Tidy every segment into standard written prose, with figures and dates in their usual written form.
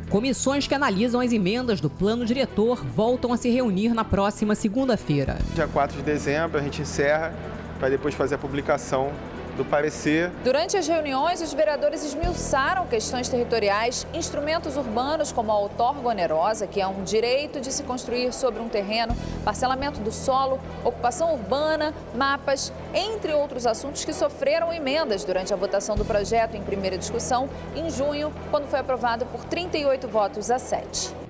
Comissões que analisam as emendas do plano diretor voltam a se reunir na próxima segunda-feira. Dia 4 de dezembro a gente encerra para depois fazer a publicação do parecer. Durante as reuniões, os vereadores esmiuçaram questões territoriais, instrumentos urbanos como a outorga onerosa, que é um direito de se construir sobre um terreno, parcelamento do solo, ocupação urbana, mapas, entre outros assuntos que sofreram emendas durante a votação do projeto em primeira discussão em junho, quando foi aprovado por 38 votos a 7.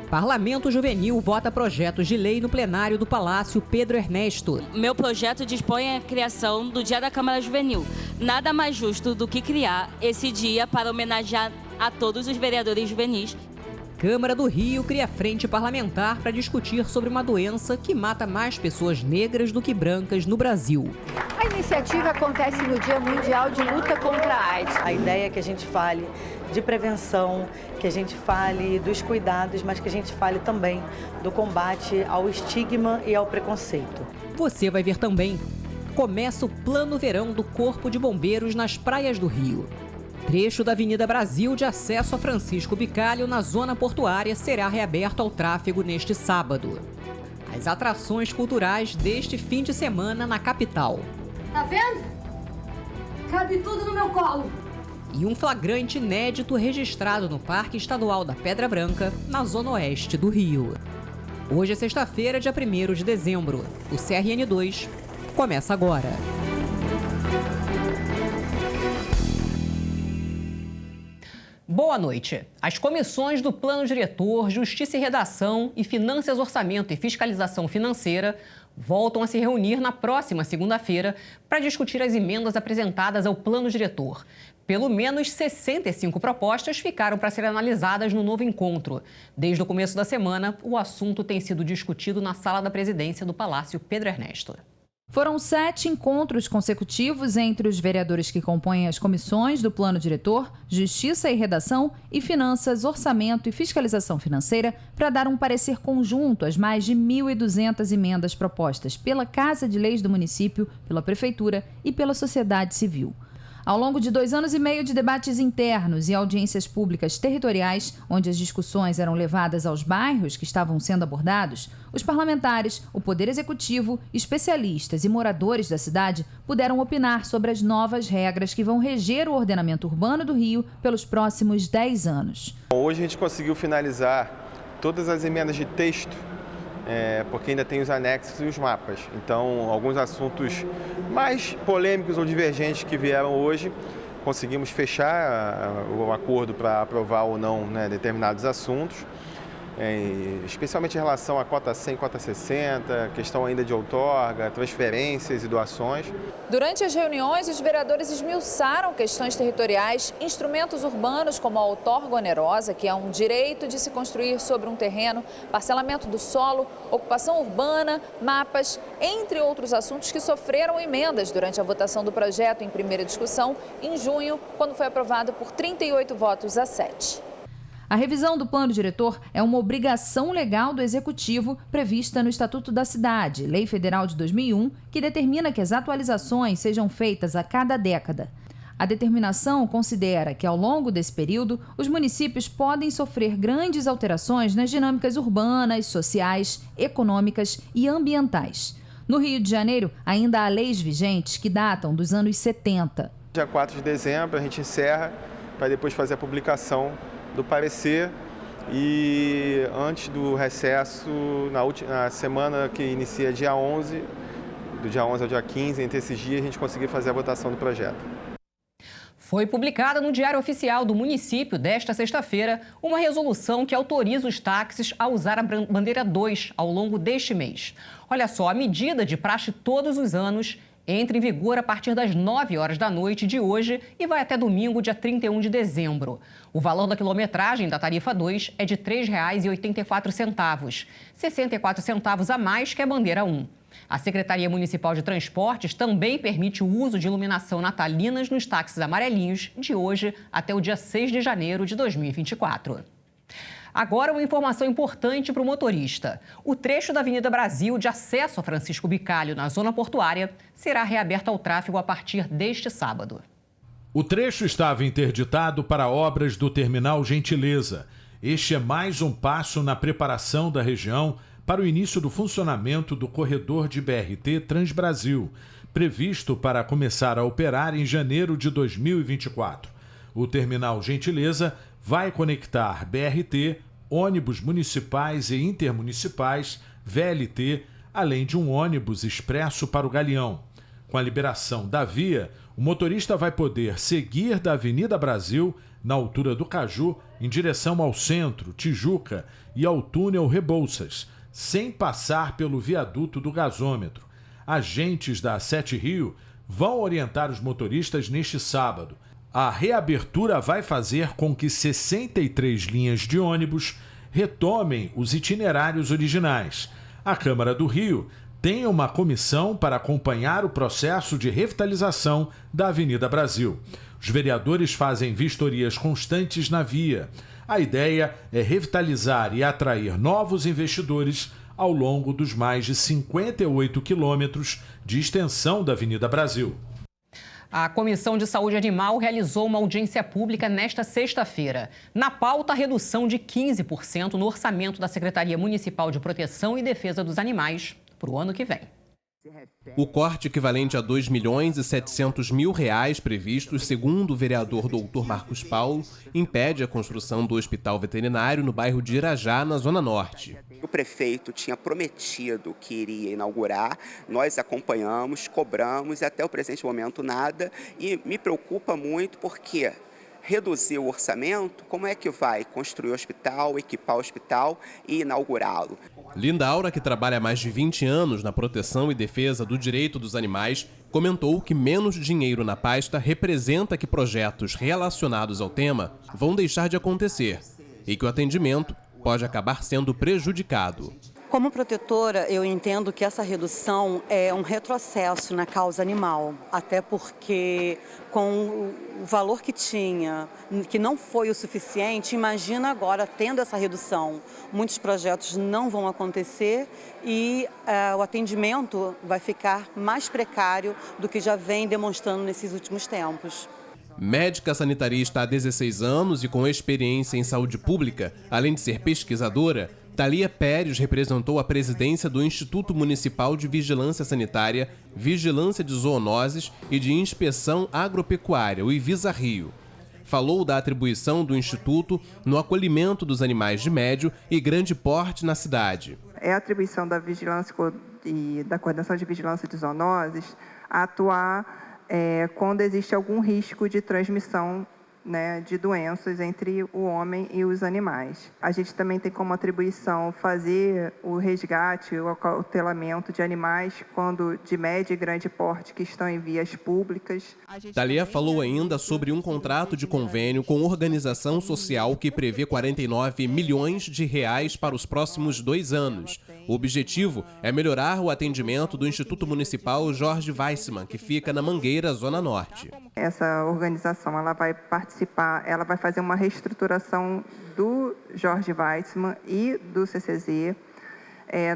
Parlamento Juvenil vota projetos de lei no plenário do Palácio Pedro Ernesto. Meu projeto dispõe a criação do Dia da Câmara Juvenil. Nada mais justo do que criar esse dia para homenagear a todos os vereadores juvenis. Câmara do Rio cria frente parlamentar para discutir sobre uma doença que mata mais pessoas negras do que brancas no Brasil. A iniciativa acontece no Dia Mundial de Luta contra a AIDS. A ideia é que a gente fale de prevenção, que a gente fale dos cuidados, mas que a gente fale também do combate ao estigma e ao preconceito. Você vai ver também. Começa o Plano Verão do Corpo de Bombeiros nas praias do Rio. Trecho da Avenida Brasil de acesso a Francisco Bicalho, na zona portuária, será reaberto ao tráfego neste sábado. As atrações culturais deste fim de semana na capital. Tá vendo? Cabe tudo no meu colo. E um flagrante inédito registrado no Parque Estadual da Pedra Branca, na zona oeste do Rio. Hoje é sexta-feira, dia 1º de dezembro. O CRN2 começa agora. Boa noite. As comissões do Plano Diretor, Justiça e Redação e Finanças, Orçamento e Fiscalização Financeira voltam a se reunir na próxima segunda-feira para discutir as emendas apresentadas ao Plano Diretor. Pelo menos 65 propostas ficaram para serem analisadas no novo encontro. Desde o começo da semana, o assunto tem sido discutido na sala da presidência do Palácio Pedro Ernesto. Foram 7 encontros consecutivos entre os vereadores que compõem as comissões do Plano Diretor, Justiça e Redação e Finanças, Orçamento e Fiscalização Financeira para dar um parecer conjunto às mais de 1.200 emendas propostas pela Casa de Leis do município, pela Prefeitura e pela sociedade civil. Ao longo de 2 anos e meio de debates internos e audiências públicas territoriais, onde as discussões eram levadas aos bairros que estavam sendo abordados, os parlamentares, o Poder Executivo, especialistas e moradores da cidade puderam opinar sobre as novas regras que vão reger o ordenamento urbano do Rio pelos próximos 10 anos. Hoje a gente conseguiu finalizar todas as emendas de texto, porque ainda tem os anexos e os mapas. Então, alguns assuntos mais polêmicos ou divergentes que vieram hoje, conseguimos fechar o acordo para aprovar ou não, determinados assuntos. Especialmente em relação à cota 100, cota 60, questão ainda de outorga, transferências e doações. Durante as reuniões, os vereadores esmiuçaram questões territoriais, instrumentos urbanos como a outorga onerosa, que é um direito de se construir sobre um terreno, parcelamento do solo, ocupação urbana, mapas, entre outros assuntos que sofreram emendas durante a votação do projeto em primeira discussão em junho, quando foi aprovado por 38 votos a 7. A revisão do Plano Diretor é uma obrigação legal do Executivo prevista no Estatuto da Cidade, Lei Federal de 2001, que determina que as atualizações sejam feitas a cada década. A determinação considera que, ao longo desse período, os municípios podem sofrer grandes alterações nas dinâmicas urbanas, sociais, econômicas e ambientais. No Rio de Janeiro, ainda há leis vigentes que datam dos anos 70. Dia 4 de dezembro a gente encerra para depois fazer a publicação do parecer e antes do recesso, na semana que inicia dia 11, do dia 11 ao dia 15, entre esses dias a gente conseguiu fazer a votação do projeto. Foi publicada no Diário Oficial do município desta sexta-feira uma resolução que autoriza os táxis a usar a bandeira 2 ao longo deste mês. Olha só, a medida de praxe todos os anos entra em vigor a partir das 9 horas da noite de hoje e vai até domingo, dia 31 de dezembro. O valor da quilometragem da tarifa 2 é de R$ 3,84, 64 centavos a mais que a bandeira 1. A Secretaria Municipal de Transportes também permite o uso de iluminação natalinas nos táxis amarelinhos de hoje até o dia 6 de janeiro de 2024. Agora, uma informação importante para o motorista. O trecho da Avenida Brasil de acesso a Francisco Bicalho, na zona portuária, será reaberto ao tráfego a partir deste sábado. O trecho estava interditado para obras do Terminal Gentileza. Este é mais um passo na preparação da região para o início do funcionamento do corredor de BRT Transbrasil, previsto para começar a operar em janeiro de 2024. O terminal Gentileza vai conectar BRT, ônibus municipais e intermunicipais, VLT, além de um ônibus expresso para o Galeão. Com a liberação da via, o motorista vai poder seguir da Avenida Brasil, na altura do Caju, em direção ao centro, Tijuca e ao túnel Rebouças, sem passar pelo viaduto do gasômetro. Agentes da Sete Rio vão orientar os motoristas neste sábado. A reabertura vai fazer com que 63 linhas de ônibus retomem os itinerários originais. A Câmara do Rio tem uma comissão para acompanhar o processo de revitalização da Avenida Brasil. Os vereadores fazem vistorias constantes na via. A ideia é revitalizar e atrair novos investidores ao longo dos mais de 58 quilômetros de extensão da Avenida Brasil. A Comissão de Saúde Animal realizou uma audiência pública nesta sexta-feira. Na pauta, a redução de 15% no orçamento da Secretaria Municipal de Proteção e Defesa dos Animais para o ano que vem. O corte equivalente a R$ 2.700.000 previstos, segundo o vereador Dr. Marcos Paulo, impede a construção do hospital veterinário no bairro de Irajá, na Zona Norte. O prefeito tinha prometido que iria inaugurar, nós acompanhamos, cobramos e até o presente momento nada. E me preocupa muito porque reduzir o orçamento, como é que vai construir o hospital, equipar o hospital e inaugurá-lo? Linda Aura, que trabalha há mais de 20 anos na proteção e defesa do direito dos animais, comentou que menos dinheiro na pasta representa que projetos relacionados ao tema vão deixar de acontecer e que o atendimento pode acabar sendo prejudicado. Como protetora, eu entendo que essa redução é um retrocesso na causa animal, até porque com o valor que tinha, que não foi o suficiente, imagina agora tendo essa redução. Muitos projetos não vão acontecer e o atendimento vai ficar mais precário do que já vem demonstrando nesses últimos tempos. Médica sanitarista há 16 anos e com experiência em saúde pública, além de ser pesquisadora, Thalia Pérez representou a presidência do Instituto Municipal de Vigilância Sanitária, Vigilância de Zoonoses e de Inspeção Agropecuária, o Ivisa Rio. Falou da atribuição do Instituto no acolhimento dos animais de médio e grande porte na cidade. É a atribuição da vigilância e da coordenação de vigilância de zoonoses a atuar quando existe algum risco de transmissão, de doenças entre o homem e os animais. A gente também tem como atribuição fazer o resgate, o acautelamento de animais quando de médio e grande porte que estão em vias públicas. Thalia falou ainda sobre um contrato de convênio com organização social que prevê R$ 49 milhões para os próximos 2 anos. O objetivo é melhorar o atendimento do Instituto Municipal Jorge Weissmann, que fica na Mangueira, Zona Norte. Essa organização ela vai participar, ela vai fazer uma reestruturação do Jorge Weissmann e do CCZ.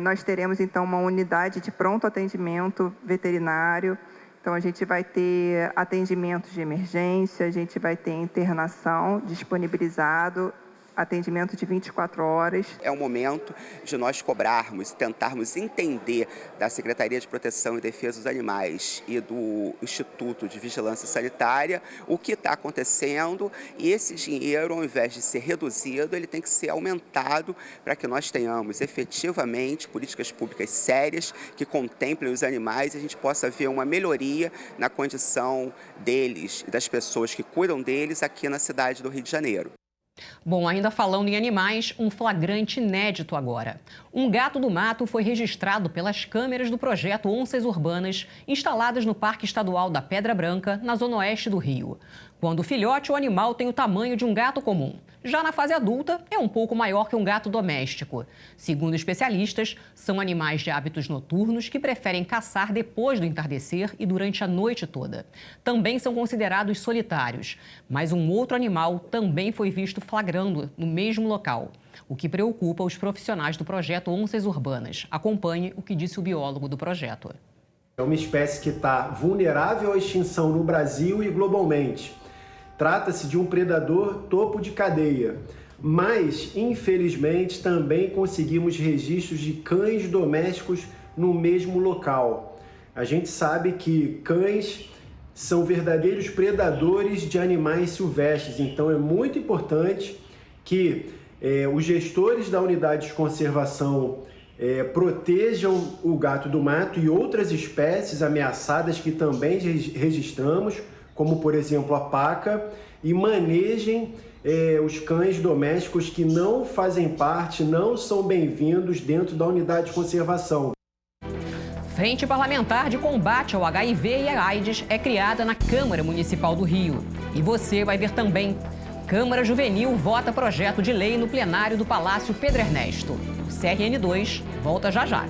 Nós teremos, então, uma unidade de pronto atendimento veterinário. Então, a gente vai ter atendimentos de emergência, a gente vai ter internação disponibilizado, atendimento de 24 horas. É o momento de nós cobrarmos, tentarmos entender da Secretaria de Proteção e Defesa dos Animais e do Instituto de Vigilância Sanitária o que está acontecendo, e esse dinheiro, ao invés de ser reduzido, ele tem que ser aumentado para que nós tenhamos efetivamente políticas públicas sérias que contemplem os animais e a gente possa ver uma melhoria na condição deles e das pessoas que cuidam deles aqui na cidade do Rio de Janeiro. Bom, ainda falando em animais, um flagrante inédito agora. Um gato do mato foi registrado pelas câmeras do projeto Onças Urbanas, instaladas no Parque Estadual da Pedra Branca, na zona oeste do Rio. Quando filhote, o animal tem o tamanho de um gato comum. Já na fase adulta, é um pouco maior que um gato doméstico. Segundo especialistas, são animais de hábitos noturnos que preferem caçar depois do entardecer e durante a noite toda. Também são considerados solitários, mas um outro animal também foi visto flagrando no mesmo local, o que preocupa os profissionais do projeto Onças Urbanas. Acompanhe o que disse o biólogo do projeto. É uma espécie que está vulnerável à extinção no Brasil e globalmente. Trata-se de um predador topo de cadeia. Mas, infelizmente, também conseguimos registros de cães domésticos no mesmo local. A gente sabe que cães são verdadeiros predadores de animais silvestres, então é muito importante que os gestores da unidade de conservação protejam o gato do mato e outras espécies ameaçadas que também registramos, como por exemplo a paca, e manejem os cães domésticos que não fazem parte, não são bem-vindos dentro da unidade de conservação. Frente Parlamentar de Combate ao HIV e à AIDS é criada na Câmara Municipal do Rio. E você vai ver também. Câmara Juvenil vota projeto de lei no plenário do Palácio Pedro Ernesto. O CRN2 volta já já.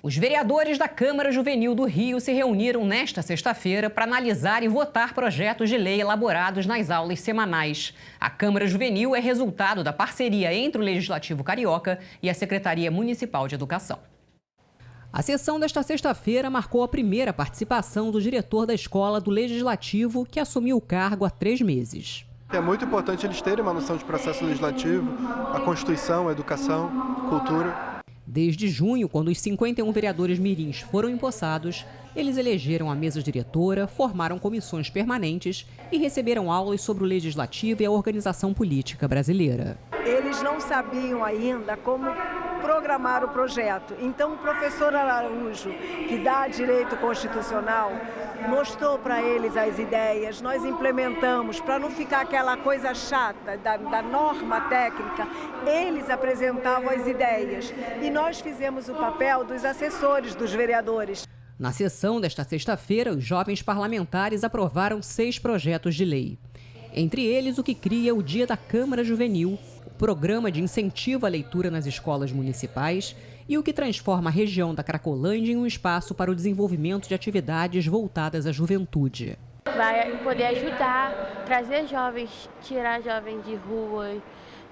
Os vereadores da Câmara Juvenil do Rio se reuniram nesta sexta-feira para analisar e votar projetos de lei elaborados nas aulas semanais. A Câmara Juvenil é resultado da parceria entre o Legislativo Carioca e a Secretaria Municipal de Educação. A sessão desta sexta-feira marcou a primeira participação do diretor da escola do Legislativo, que assumiu o cargo há 3 meses. É muito importante eles terem uma noção de processo legislativo, a Constituição, a educação, cultura. Desde junho, quando os 51 vereadores mirins foram empossados, eles elegeram a mesa diretora, formaram comissões permanentes e receberam aulas sobre o legislativo e a organização política brasileira. Eles não sabiam ainda como programar o projeto. Então, o professor Araújo, que dá direito constitucional, mostrou para eles as ideias, nós implementamos, para não ficar aquela coisa chata da norma técnica, eles apresentavam as ideias e nós fizemos o papel dos assessores dos vereadores. Na sessão desta sexta-feira, os jovens parlamentares aprovaram 6 projetos de lei. Entre eles, o que cria o Dia da Câmara Juvenil, o programa de incentivo à leitura nas escolas municipais e o que transforma a região da Cracolândia em um espaço para o desenvolvimento de atividades voltadas à juventude. Vai poder ajudar, trazer jovens, tirar jovens de rua,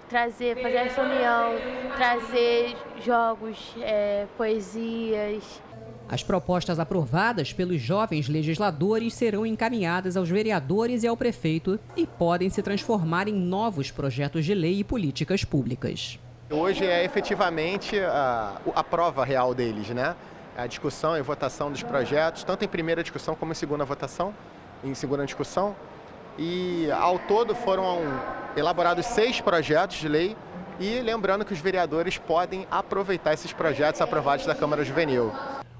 fazer essa união, trazer jogos, poesias. As propostas aprovadas pelos jovens legisladores serão encaminhadas aos vereadores e ao prefeito e podem se transformar em novos projetos de lei e políticas públicas. Hoje é efetivamente a prova real deles, né? A discussão e votação dos projetos, tanto em primeira discussão como em segunda votação, em segunda discussão. E ao todo foram elaborados 6 projetos de lei e lembrando que os vereadores podem aproveitar esses projetos aprovados da Câmara Juvenil.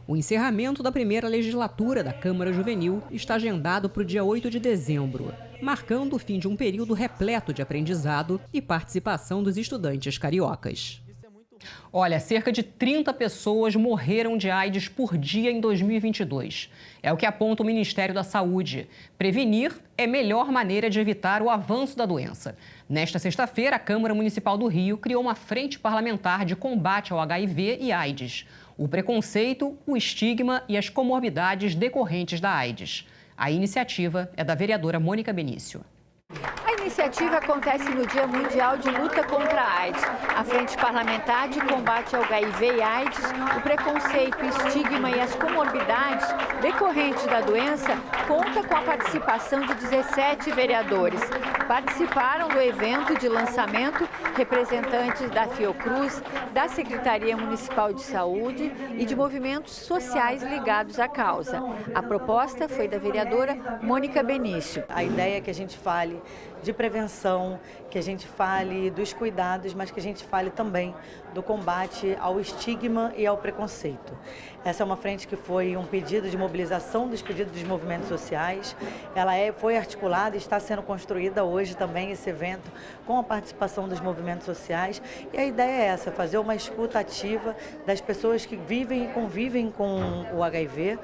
O encerramento da primeira legislatura da Câmara Juvenil está agendado para o dia 8 de dezembro, marcando o fim de um período repleto de aprendizado e participação dos estudantes cariocas. Olha, cerca de 30 pessoas morreram de AIDS por dia em 2022. É o que aponta o Ministério da Saúde. Prevenir é a melhor maneira de evitar o avanço da doença. Nesta sexta-feira, a Câmara Municipal do Rio criou uma frente parlamentar de combate ao HIV e AIDS. O preconceito, o estigma e as comorbidades decorrentes da AIDS. A iniciativa é da vereadora Mônica Benício. A iniciativa acontece no Dia Mundial de Luta contra a AIDS. A Frente Parlamentar de Combate ao HIV e AIDS, o preconceito, o estigma e as comorbidades decorrentes da doença conta com a participação de 17 vereadores. Participaram do evento de lançamento representantes da Fiocruz, da Secretaria Municipal de Saúde e de movimentos sociais ligados à causa. A proposta foi da vereadora Mônica Benício. A ideia é que a gente fale de prevenção, que a gente fale dos cuidados, mas que a gente fale também do combate ao estigma e ao preconceito. Essa é uma frente que foi um pedido de mobilização dos pedidos dos movimentos sociais. Ela foi articulada e está sendo construída hoje também, esse evento, com a participação dos movimentos sociais. E a ideia é essa, fazer uma escuta ativa das pessoas que vivem e convivem com o HIV,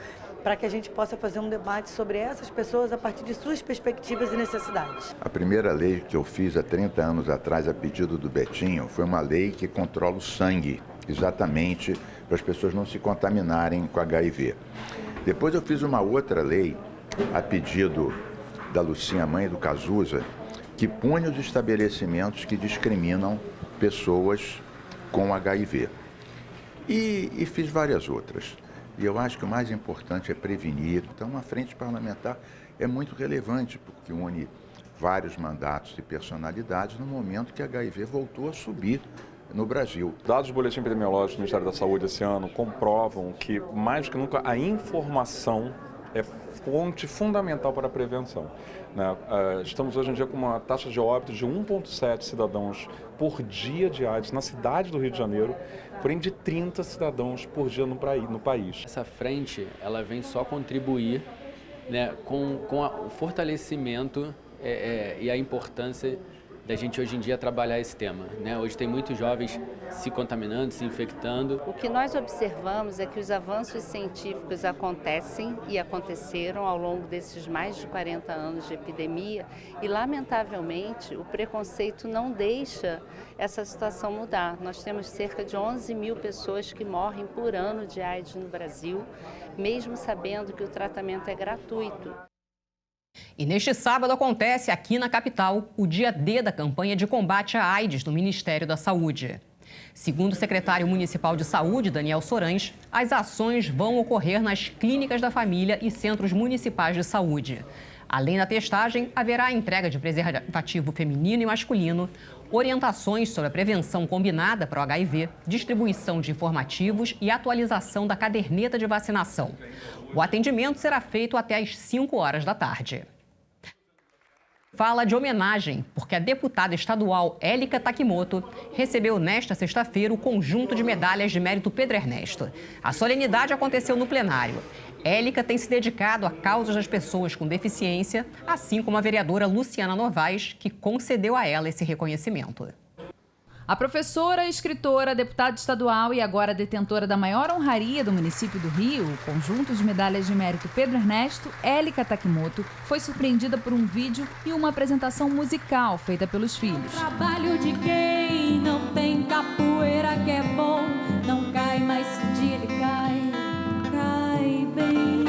para que a gente possa fazer um debate sobre essas pessoas a partir de suas perspectivas e necessidades. A primeira lei que eu fiz há 30 anos atrás, a pedido do Betinho, foi uma lei que controla o sangue, exatamente para as pessoas não se contaminarem com HIV. Depois eu fiz uma outra lei, a pedido da Lucinha, mãe do Cazuza, que pune os estabelecimentos que discriminam pessoas com HIV. E fiz várias outras. E eu acho que o mais importante é prevenir. Então, a frente parlamentar é muito relevante, porque une vários mandatos e personalidades no momento que a HIV voltou a subir no Brasil. Dados do Boletim Epidemiológico do Ministério da Saúde esse ano comprovam que, mais do que nunca, a informação é fonte fundamental para a prevenção. Estamos hoje em dia com uma taxa de óbito de 1,7 cidadãos por dia de AIDS na cidade do Rio de Janeiro, porém de 30 cidadãos por dia no país. Essa frente ela vem só contribuir, né, com o fortalecimento e a importância da gente hoje em dia trabalhar esse tema, né? Hoje tem muitos jovens se contaminando, se infectando. O que nós observamos é que os avanços científicos acontecem e aconteceram ao longo desses mais de 40 anos de epidemia e, lamentavelmente, o preconceito não deixa essa situação mudar. Nós temos cerca de 11 mil pessoas que morrem por ano de AIDS no Brasil, mesmo sabendo que o tratamento é gratuito. E neste sábado acontece aqui na capital o dia D da campanha de combate à AIDS do Ministério da Saúde. Segundo o secretário municipal de saúde, Daniel Sorães, as ações vão ocorrer nas clínicas da família e centros municipais de saúde. Além da testagem, haverá a entrega de preservativo feminino e masculino, orientações sobre a prevenção combinada para o HIV, distribuição de informativos e atualização da caderneta de vacinação. O atendimento será feito até às 5 horas da tarde. Fala de homenagem, porque a deputada estadual Élica Takimoto recebeu nesta sexta-feira o conjunto de medalhas de mérito Pedro Ernesto. A solenidade aconteceu no plenário. Élica tem se dedicado a causas das pessoas com deficiência, assim como a vereadora Luciana Novaes, que concedeu a ela esse reconhecimento. A professora, escritora, deputada estadual e agora detentora da maior honraria do município do Rio, o conjunto de medalhas de mérito Pedro Ernesto, Élica Takimoto, foi surpreendida por um vídeo e uma apresentação musical feita pelos filhos. Trabalho de quem não tem capoeira que é bom, não cai, mas se um dia ele cai bem.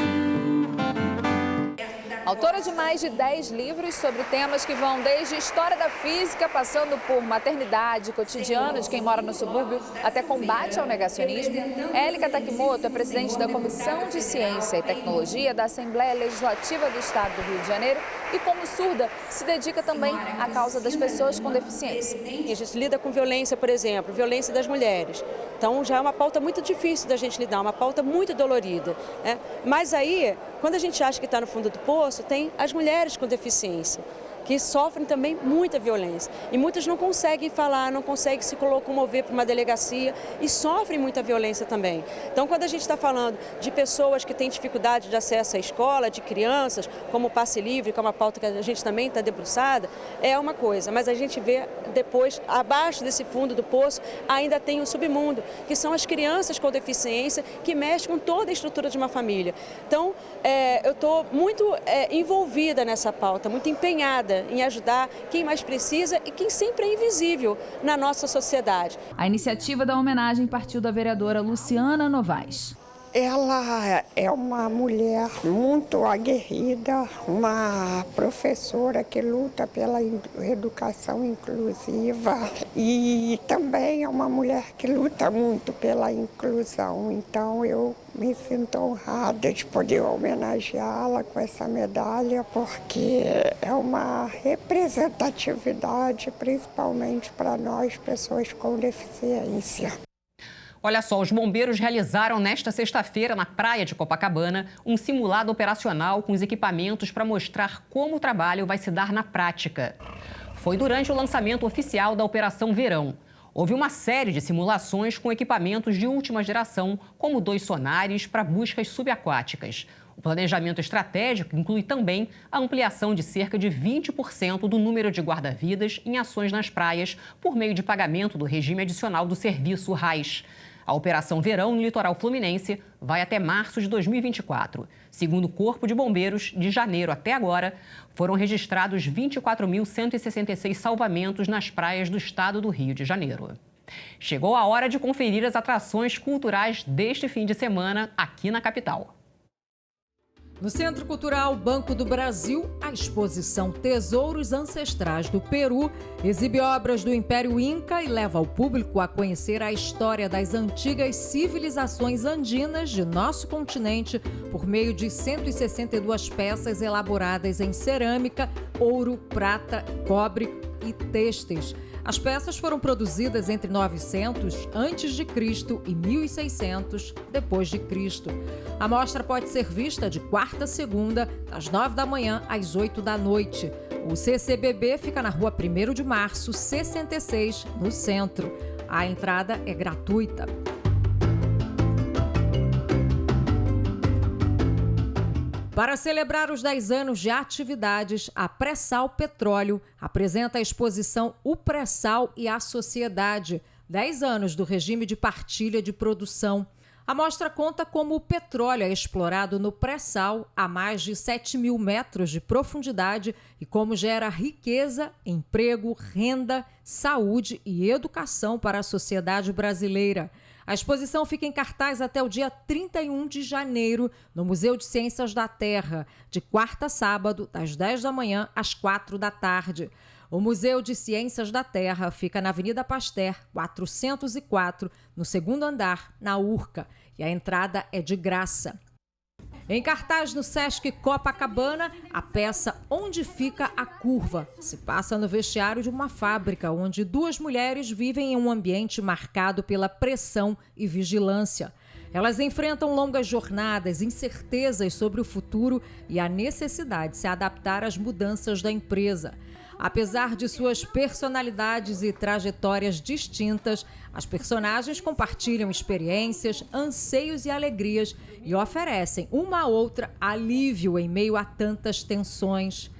Autora de mais de 10 livros sobre temas que vão desde história da física, passando por maternidade, cotidiano de quem mora no subúrbio, até combate ao negacionismo, Élica Takimoto é presidente da Comissão de Ciência e Tecnologia da Assembleia Legislativa do Estado do Rio de Janeiro e, como surda, se dedica também à causa das pessoas com deficiência. E a gente lida com violência, por exemplo, violência das mulheres. Então já é uma pauta muito difícil da gente lidar, uma pauta muito dolorida, né? Mas aí, quando a gente acha que está no fundo do poço, tem as mulheres com deficiência, que sofrem também muita violência. E muitas não conseguem falar, não conseguem se locomover para uma delegacia e sofrem muita violência também. Então, quando a gente está falando de pessoas que têm dificuldade de acesso à escola, de crianças, como o passe livre, que é uma pauta que a gente também está debruçada, é uma coisa. Mas a gente vê depois, abaixo desse fundo do poço, ainda tem o submundo, que são as crianças com deficiência que mexem com toda a estrutura de uma família. Então, eu estou muito envolvida nessa pauta, muito empenhada em ajudar quem mais precisa e quem sempre é invisível na nossa sociedade. A iniciativa da homenagem partiu da vereadora Luciana Novaes. Ela é uma mulher muito aguerrida, uma professora que luta pela educação inclusiva e também é uma mulher que luta muito pela inclusão. Então eu me sinto honrada de poder homenageá-la com essa medalha, porque é uma representatividade, principalmente para nós, pessoas com deficiência. Olha só, os bombeiros realizaram nesta sexta-feira, na praia de Copacabana, um simulado operacional com os equipamentos para mostrar como o trabalho vai se dar na prática. Foi durante o lançamento oficial da Operação Verão. Houve uma série de simulações com equipamentos de última geração, como 2 sonares para buscas subaquáticas. O planejamento estratégico inclui também a ampliação de cerca de 20% do número de guarda-vidas em ações nas praias por meio de pagamento do regime adicional do serviço RAIS. A Operação Verão no litoral fluminense vai até março de 2024. Segundo o Corpo de Bombeiros, de janeiro até agora, foram registrados 24.166 salvamentos nas praias do estado do Rio de Janeiro. Chegou a hora de conferir as atrações culturais deste fim de semana aqui na capital. No Centro Cultural Banco do Brasil, a exposição Tesouros Ancestrais do Peru exibe obras do Império Inca e leva o público a conhecer a história das antigas civilizações andinas de nosso continente por meio de 162 peças elaboradas em cerâmica, ouro, prata, cobre e têxteis. As peças foram produzidas entre 900 a.C. e 1600 d.C. A mostra pode ser vista de quarta a segunda, das 9 da manhã às 8 da noite. O CCBB fica na Rua 1º de Março, 66, no centro. A entrada é gratuita. Para celebrar os 10 anos de atividades, a Pré-Sal Petróleo apresenta a exposição O Pré-Sal e a Sociedade, 10 anos do regime de partilha de produção. A mostra conta como o petróleo é explorado no pré-sal a mais de 7.000 metros de profundidade e como gera riqueza, emprego, renda, saúde e educação para a sociedade brasileira. A exposição fica em cartaz até o dia 31 de janeiro, no Museu de Ciências da Terra, de quarta a sábado, das 10 da manhã às 4 da tarde. O Museu de Ciências da Terra fica na Avenida Pasteur, 404, no segundo andar, na Urca, e a entrada é de graça. Em cartaz no Sesc Copacabana, a peça Onde Fica a Curva se passa no vestiário de uma fábrica, onde 2 mulheres vivem em um ambiente marcado pela pressão e vigilância. Elas enfrentam longas jornadas, incertezas sobre o futuro e a necessidade de se adaptar às mudanças da empresa. Apesar de suas personalidades e trajetórias distintas, as personagens compartilham experiências, anseios e alegrias e oferecem uma a outra alívio em meio a tantas tensões.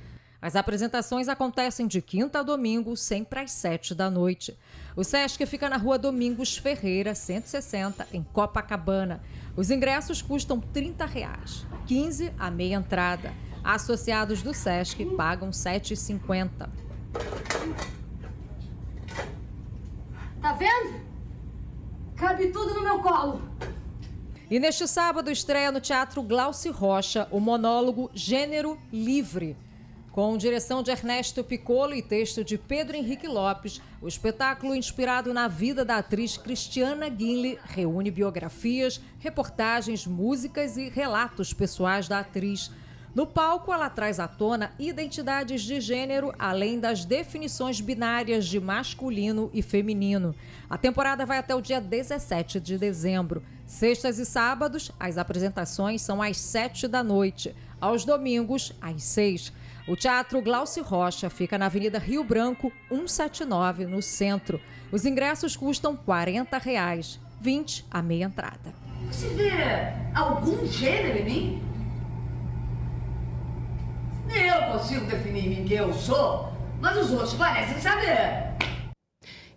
As apresentações acontecem de quinta a domingo, sempre às 7 da noite. O Sesc fica na Rua Domingos Ferreira, 160, em Copacabana. Os ingressos custam R$ 30, 15 a meia entrada. Associados do Sesc pagam R$ 7,50. Tá vendo? Cabe tudo no meu colo. E neste sábado estreia no Teatro Glaucio Rocha o monólogo Gênero Livre. Com direção de Ernesto Piccolo e texto de Pedro Henrique Lopes, o espetáculo inspirado na vida da atriz Cristiana Guinle reúne biografias, reportagens, músicas e relatos pessoais da atriz. No palco, ela traz à tona identidades de gênero, além das definições binárias de masculino e feminino. A temporada vai até o dia 17 de dezembro. Sextas e sábados, as apresentações são às 7 da noite. Aos domingos, às 6. O Teatro Glaucio Rocha fica na Avenida Rio Branco, 179, no centro. Os ingressos custam R$ 40, 20 a meia entrada. Você vê algum gênero em mim? Eu consigo definir em mim quem eu sou, mas os outros parecem saber.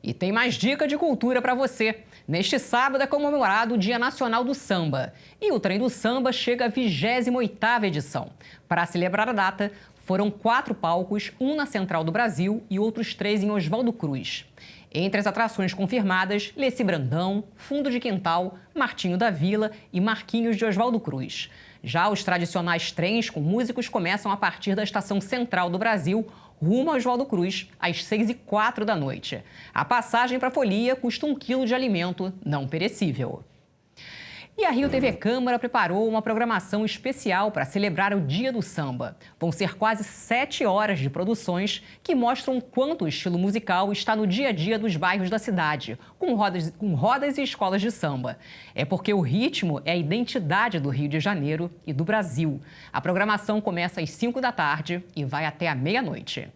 E tem mais dica de cultura para você. Neste sábado é comemorado o Dia Nacional do Samba. E o Trem do Samba chega à 28ª edição. Para celebrar a data, foram 4 palcos, um na Central do Brasil e outros 3 em Oswaldo Cruz. Entre as atrações confirmadas, Leci Brandão, Fundo de Quintal, Martinho da Vila e Marquinhos de Oswaldo Cruz. Já os tradicionais trens com músicos começam a partir da Estação Central do Brasil, rumo a Oswaldo Cruz, às 6h04 da noite. A passagem para a folia custa 1 quilo de alimento não perecível. E a Rio TV Câmara preparou uma programação especial para celebrar o Dia do Samba. Vão ser quase 7 horas de produções que mostram quanto o estilo musical está no dia a dia dos bairros da cidade, com rodas e escolas de samba. É porque o ritmo é a identidade do Rio de Janeiro e do Brasil. A programação começa às 5 da tarde e vai até a meia-noite.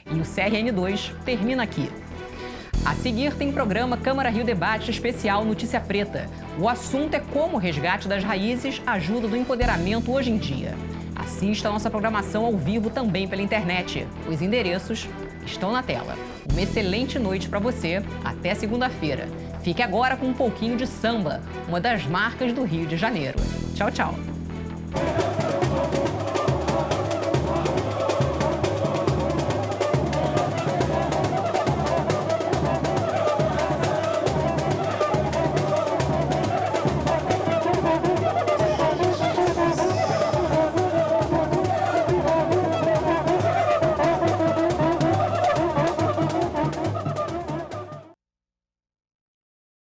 E o CRN2 termina aqui. A seguir tem o programa Câmara Rio Debate Especial Notícia Preta. O assunto é como o resgate das raízes ajuda do empoderamento hoje em dia. Assista a nossa programação ao vivo também pela internet. Os endereços estão na tela. Uma excelente noite para você. Até segunda-feira. Fique agora com um pouquinho de samba, uma das marcas do Rio de Janeiro. Tchau, tchau.